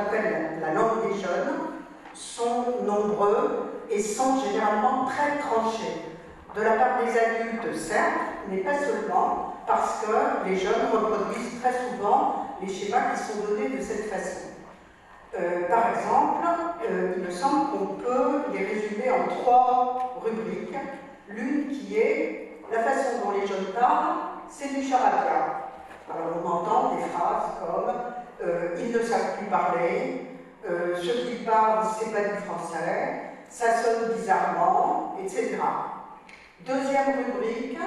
appelle la langue des jeunes sont nombreux et sont généralement très tranchés. De la part des adultes, certes, mais pas seulement, parce que les jeunes reproduisent très souvent les schémas qui sont donnés de cette façon. Par exemple, il me semble qu'on peut les résumer en 3 rubriques. L'une qui est la façon dont les jeunes parlent, c'est du charabia. Alors on entend des phrases comme ils ne savent plus parler, ce qu'ils parlent, c'est pas du français, ça sonne bizarrement, etc. Deuxième rubrique,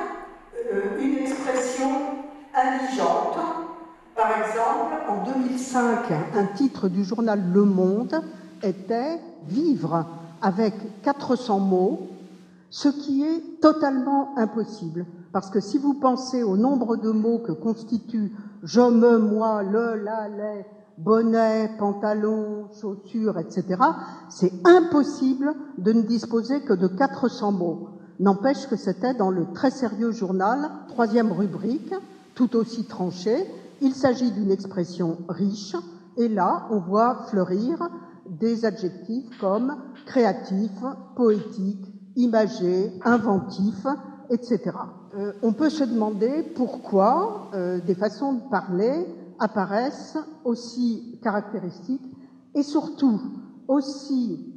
une expression indigente. Par exemple, en 2005, un titre du journal Le Monde était « Vivre avec 400 mots », ce qui est totalement impossible. Parce que si vous pensez au nombre de mots que constituent « je, me, moi, le, la, les », bonnet, pantalon, chaussures, etc., c'est impossible de ne disposer que de 400 mots. N'empêche que c'était dans le très sérieux journal, 3e rubrique, tout aussi tranché. Il s'agit d'une expression riche, et là, on voit fleurir des adjectifs comme créatif, poétique, imagé, inventif, etc. On peut se demander pourquoi des façons de parler apparaissent aussi caractéristiques et surtout aussi,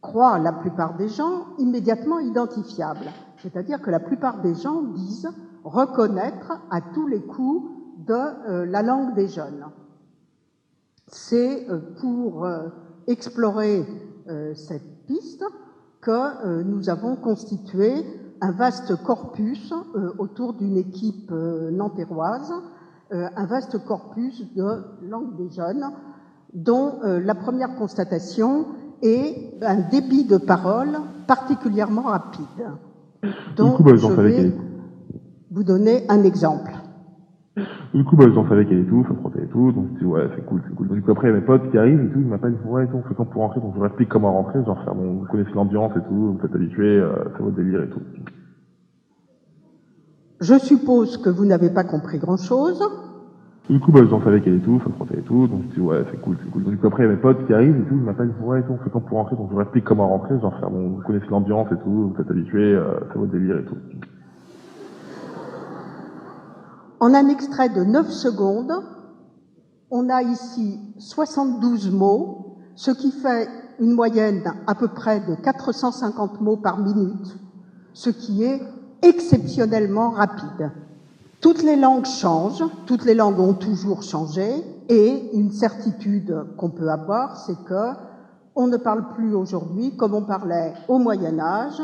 croient la plupart des gens, immédiatement identifiables. C'est-à-dire que la plupart des gens disent reconnaître à tous les coups de la langue des jeunes. C'est pour explorer cette piste que nous avons constitué un vaste corpus autour d'une équipe nanterroise, un vaste corpus de langue des jeunes, dont la première constatation est un débit de parole particulièrement rapide. Donc, je vais vous donner un exemple. Du coup, ils en savaient qu'elle et tout, ça frottait et tout, donc je dis ouais, c'est cool. Donc, du coup, après, il y a mes potes qui arrivent et tout, ils m'appellent, ouais, on fait quand pour rentrer, donc je leur explique comment rentrer, genre faire bon, vous connaissez l'ambiance et tout, vous êtes habitués, c'est votre délire et tout. Je suppose que vous n'avez pas compris grand-chose. Du coup, ils en savaient qu'elle et tout, ça frottait et tout, donc je dis ouais, c'est cool. Donc, du coup, après, il y a mes potes qui arrivent et tout, ils m'appellent, ouais, on fait quand pour rentrer, donc je leur explique comment rentrer, genre faire bon, vous connaissez l'ambiance et tout, vous êtes habitués, c'est votre délire et tout. En un extrait de 9 secondes, on a ici 72 mots, ce qui fait une moyenne à peu près de 450 mots par minute, ce qui est exceptionnellement rapide. Toutes les langues changent, toutes les langues ont toujours changé, et une certitude qu'on peut avoir, c'est que on ne parle plus aujourd'hui comme on parlait au Moyen-Âge,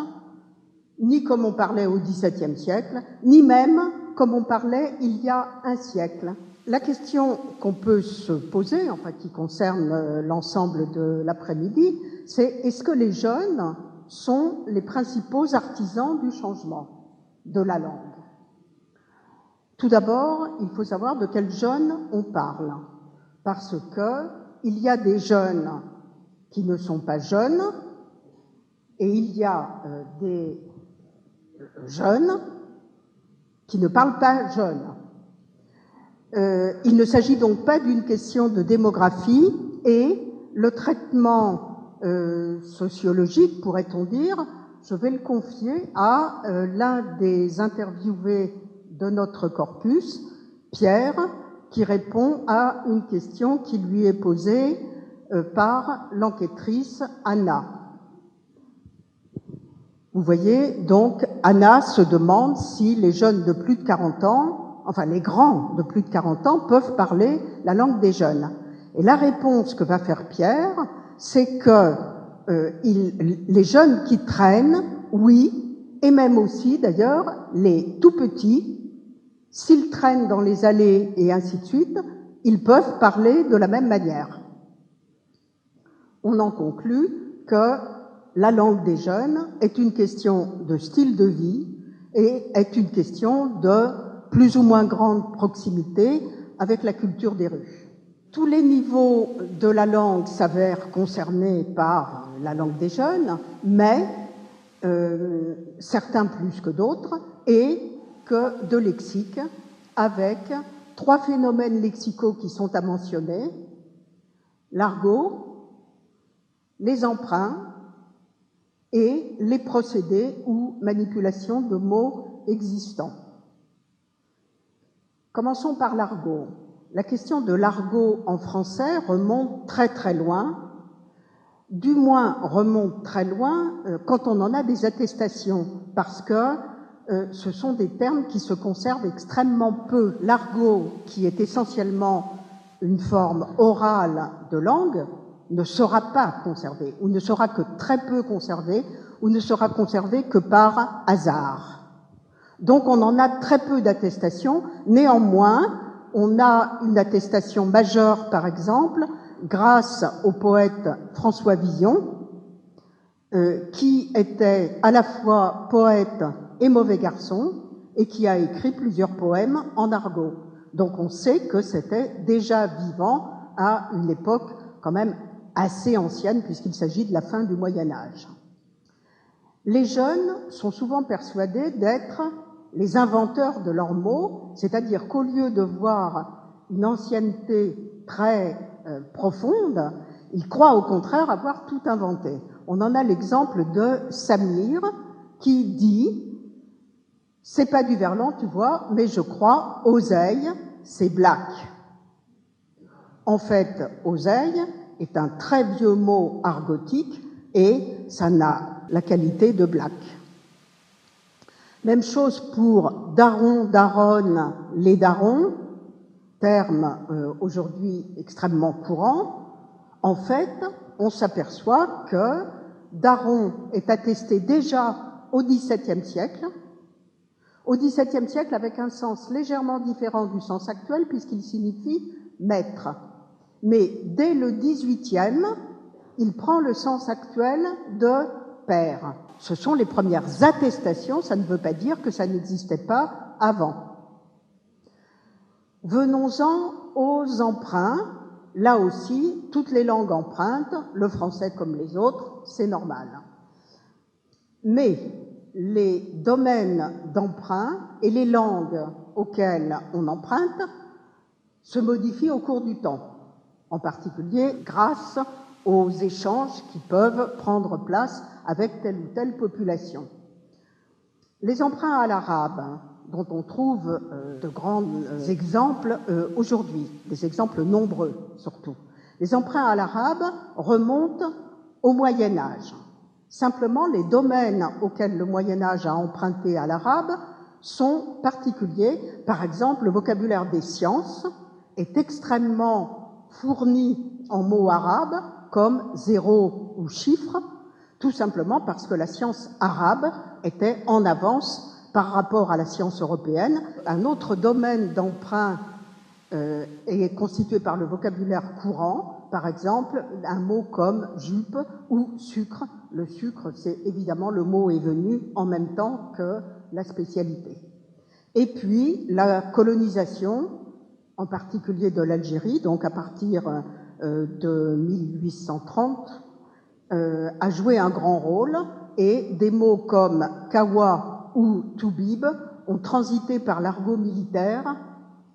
ni comme on parlait au XVIIe siècle, ni même comme on parlait il y a un siècle. La question qu'on peut se poser, enfin qui concerne l'ensemble de l'après-midi, c'est est-ce que les jeunes sont les principaux artisans du changement de la langue? Tout d'abord, il faut savoir de quels jeunes on parle, parce que il y a des jeunes qui ne sont pas jeunes, et il y a des jeunes qui ne parlent pas jeunes. Il ne s'agit donc pas d'une question de démographie, et le traitement sociologique, pourrait-on dire, je vais le confier à l'un des interviewés de notre corpus, Pierre, qui répond à une question qui lui est posée par l'enquêtrice Anna. Vous voyez, donc, Anna se demande si les jeunes de plus de 40 ans, enfin les grands de plus de 40 ans, peuvent parler la langue des jeunes. Et la réponse que va faire Pierre, c'est que les jeunes qui traînent, oui, et même aussi, d'ailleurs, les tout petits, s'ils traînent dans les allées et ainsi de suite, ils peuvent parler de la même manière. On en conclut que la langue des jeunes est une question de style de vie et est une question de plus ou moins grande proximité avec la culture des rues. Tous les niveaux de la langue s'avèrent concernés par la langue des jeunes, mais certains plus que d'autres, et que de lexique, avec 3 phénomènes lexicaux qui sont à mentionner. l'argot, les emprunts et les procédés ou manipulations de mots existants. Commençons par l'argot. La question de l'argot en français remonte très très loin, du moins remonte très loin quand on en a des attestations, parce que ce sont des termes qui se conservent extrêmement peu. L'argot, qui est essentiellement une forme orale de langue, ne sera pas conservé, ou ne sera que très peu conservé, ou ne sera conservé que par hasard. Donc on en a très peu d'attestations. Néanmoins, on a une attestation majeure, par exemple, grâce au poète François Villon, qui était à la fois poète et mauvais garçon, et qui a écrit plusieurs poèmes en argot. Donc on sait que c'était déjà vivant à une époque quand même assez ancienne, puisqu'il s'agit de la fin du Moyen-Âge. Les jeunes sont souvent persuadés d'être les inventeurs de leurs mots, c'est-à-dire qu'au lieu de voir une ancienneté très profonde, ils croient au contraire avoir tout inventé. On en a l'exemple de Samir qui dit « C'est pas du verlan, tu vois, mais je crois, oseille, c'est black ». En fait, oseille est un très vieux mot argotique et ça n'a la qualité de black. Même chose pour daron, daronne, les darons, terme aujourd'hui extrêmement courant. En fait, on s'aperçoit que daron est attesté déjà au XVIIe siècle. Au XVIIe siècle, avec un sens légèrement différent du sens actuel, puisqu'il signifie maître. Mais dès le XVIIIe, il prend le sens actuel de père. Ce sont les premières attestations, ça ne veut pas dire que ça n'existait pas avant. Venons-en aux emprunts. Là aussi, toutes les langues empruntent, le français comme les autres, c'est normal. Mais les domaines d'emprunt et les langues auxquelles on emprunte se modifient au cours du temps, en particulier grâce aux échanges qui peuvent prendre place avec telle ou telle population. Les emprunts à l'arabe, dont on trouve de grands exemples aujourd'hui, des exemples nombreux surtout. Les emprunts à l'arabe remontent au Moyen-Âge. Simplement, les domaines auxquels le Moyen-Âge a emprunté à l'arabe sont particuliers. Par exemple, le vocabulaire des sciences est extrêmement fourni en mots arabes, comme zéro ou chiffre, tout simplement parce que la science arabe était en avance par rapport à la science européenne. Un autre domaine d'emprunt est constitué par le vocabulaire courant, par exemple un mot comme jupe ou sucre. Le sucre, c'est évidemment, le mot est venu en même temps que la spécialité. Et puis la colonisation, en particulier de l'Algérie, donc à partir de 1830, a joué un grand rôle, et des mots comme kawa ou toubib ont transité par l'argot militaire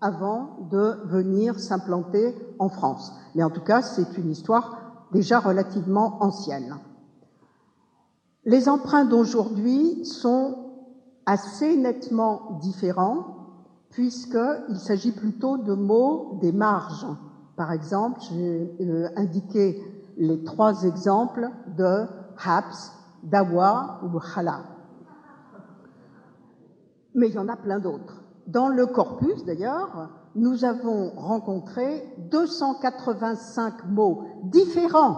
avant de venir s'implanter en France. Mais en tout cas, c'est une histoire déjà relativement ancienne. Les emprunts d'aujourd'hui sont assez nettement différents, puisqu'il s'agit plutôt de mots des marges. Par exemple, j'ai indiqué les 3 exemples de habs, dawa ou khala. Mais il y en a plein d'autres. Dans le corpus, d'ailleurs, nous avons rencontré 285 mots différents.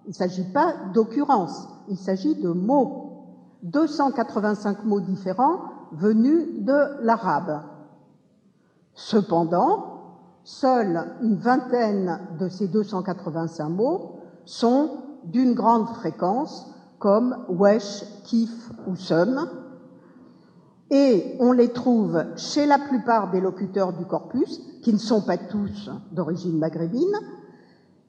Il ne s'agit pas d'occurrences, il s'agit de mots. 285 mots différents venus de l'arabe. Cependant, seule une vingtaine de ces 285 mots sont d'une grande fréquence, comme wesh, kif ou sum, et on les trouve chez la plupart des locuteurs du corpus, qui ne sont pas tous d'origine maghrébine,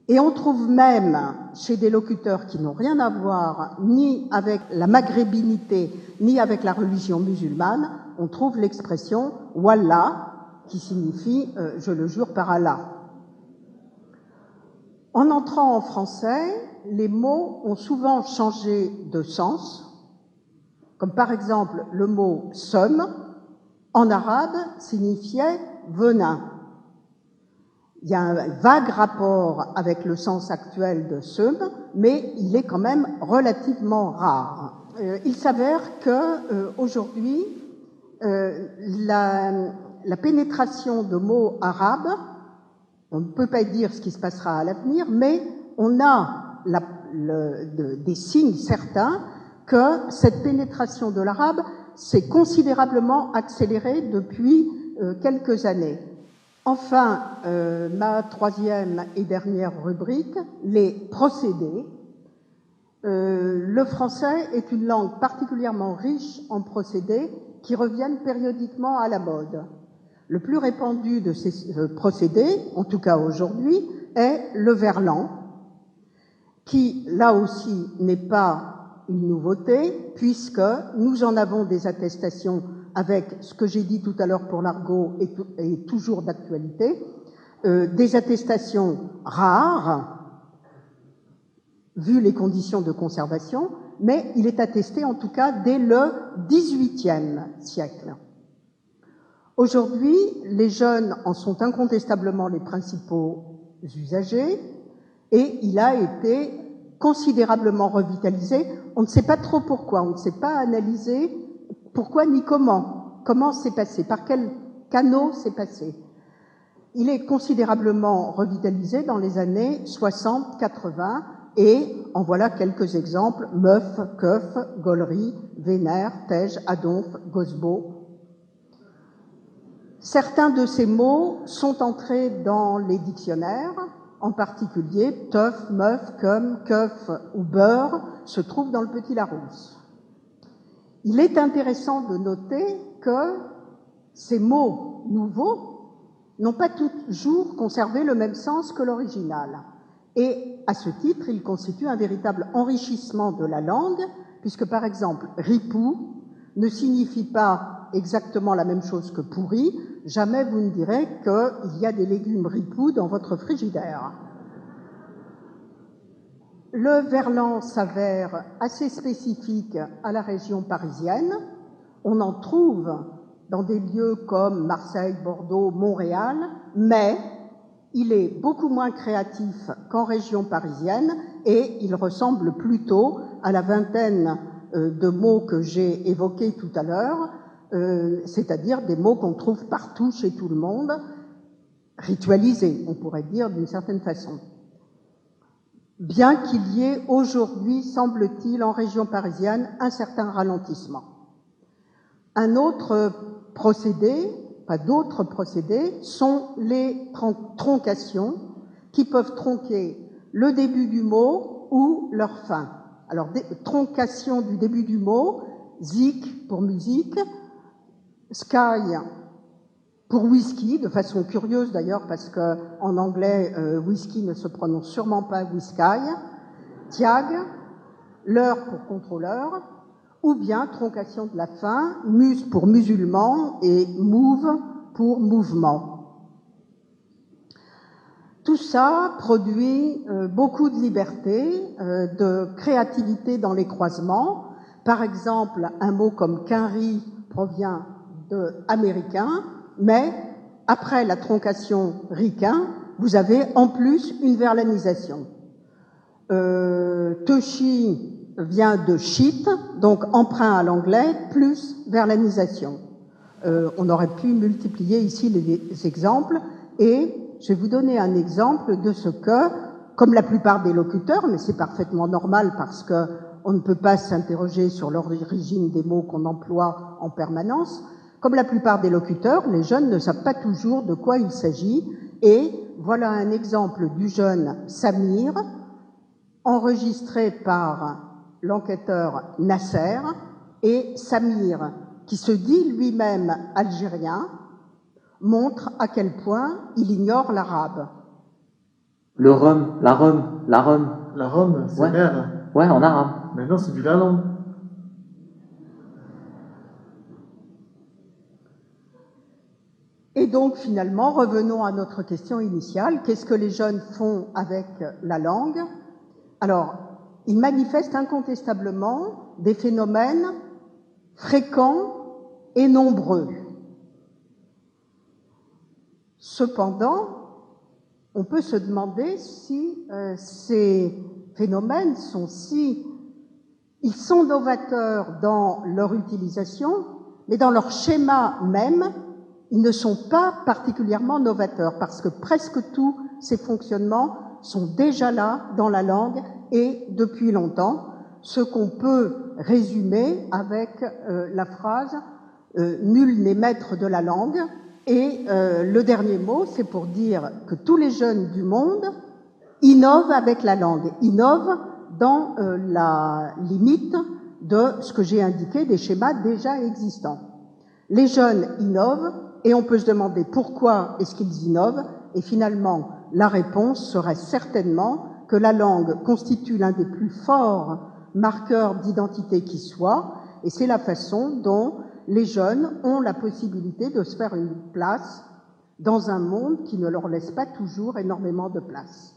et on trouve même chez des locuteurs qui n'ont rien à voir ni avec la maghrébinité, ni avec la religion musulmane, on trouve l'expression « wallah », qui signifie « je le jure par Allah ». En entrant en français, les mots ont souvent changé de sens, comme par exemple le mot « somme », en arabe, signifiait « venin ». Il y a un vague rapport avec le sens actuel de « seum », mais il est quand même relativement rare. Il s'avère qu'aujourd'hui, la pénétration de mots arabes, on ne peut pas dire ce qui se passera à l'avenir, mais on a des signes certains que cette pénétration de l'arabe s'est considérablement accélérée depuis quelques années. Enfin, ma troisième et dernière rubrique, les procédés. Le français est une langue particulièrement riche en procédés qui reviennent périodiquement à la mode. Le plus répandu de ces procédés, en tout cas aujourd'hui, est le verlan, qui, là aussi, n'est pas une nouveauté, puisque nous en avons des attestations avec ce que j'ai dit tout à l'heure pour l'argot et toujours d'actualité, des attestations rares, vu les conditions de conservation, mais il est attesté en tout cas dès le XVIIIe siècle. Aujourd'hui, les jeunes en sont incontestablement les principaux usagers et il a été considérablement revitalisé. On ne sait pas trop pourquoi, on ne sait pas analyser pourquoi ni comment c'est passé, par quels canaux c'est passé. Il est considérablement revitalisé dans les années 60-80 et en voilà quelques exemples: Meuf, Keuf, Gollery, Vénère, Tège, Adonf, Gosbo. Certains de ces mots sont entrés dans les dictionnaires, en particulier teuf, meuf, cum, keuf ou beurre se trouvent dans le Petit Larousse. Il est intéressant de noter que ces mots nouveaux n'ont pas toujours conservé le même sens que l'original. Et à ce titre, ils constituent un véritable enrichissement de la langue, puisque par exemple, ripou ne signifie pas exactement la même chose que pourri. Jamais vous ne direz qu'il y a des légumes ripoux dans votre frigidaire. Le verlan s'avère assez spécifique à la région parisienne. On en trouve dans des lieux comme Marseille, Bordeaux, Montréal, mais il est beaucoup moins créatif qu'en région parisienne et il ressemble plutôt à la vingtaine de mots que j'ai évoqués tout à l'heure, c'est-à-dire des mots qu'on trouve partout chez tout le monde, ritualisés, on pourrait dire d'une certaine façon. Bien qu'il y ait aujourd'hui, semble-t-il, en région parisienne, un certain ralentissement. Un autre procédé, pas d'autres procédés, sont les troncations qui peuvent tronquer le début du mot ou leur fin. Alors, troncation du début du mot, zik pour musique, sky pour whisky, de façon curieuse d'ailleurs, parce qu'en anglais, whisky ne se prononce sûrement pas whisky, tiag, l'heure pour contrôleur, ou bien troncation de la fin, mus pour musulman et move pour mouvement. Tout ça produit beaucoup de liberté, de créativité dans les croisements. Par exemple, un mot comme quinri provient de américain, mais après la troncation ricain, vous avez en plus une verlanisation. Toshi vient de shit, donc emprunt à l'anglais, plus verlanisation. On aurait pu multiplier ici les exemples, et je vais vous donner un exemple de ce que, comme la plupart des locuteurs, mais c'est parfaitement normal parce qu'on ne peut pas s'interroger sur l'origine des mots qu'on emploie en permanence, comme la plupart des locuteurs, les jeunes ne savent pas toujours de quoi il s'agit, et voilà un exemple du jeune Samir, enregistré par l'enquêteur Nasser, et Samir, qui se dit lui-même algérien, montre à quel point il ignore l'arabe. Le rhum, la rhum. La rhum, c'est ouais. mer. Ouais, en arabe. Mais non, c'est du lalang. Et donc, finalement, revenons à notre question initiale. Qu'est-ce que les jeunes font avec la langue? Alors, ils manifestent incontestablement des phénomènes fréquents et nombreux. Cependant, on peut se demander si ces phénomènes ils sont novateurs dans leur utilisation, mais dans leur schéma même, ils ne sont pas particulièrement novateurs, parce que presque tous ces fonctionnements sont déjà là dans la langue et depuis longtemps, ce qu'on peut résumer avec la phrase « nul n'est maître de la langue ». Et le dernier mot, c'est pour dire que tous les jeunes du monde innovent avec la langue, innovent dans la limite de ce que j'ai indiqué, des schémas déjà existants. Les jeunes innovent et on peut se demander pourquoi est-ce qu'ils innovent, et finalement la réponse serait certainement que la langue constitue l'un des plus forts marqueurs d'identité qui soit, et c'est la façon dont les jeunes ont la possibilité de se faire une place dans un monde qui ne leur laisse pas toujours énormément de place.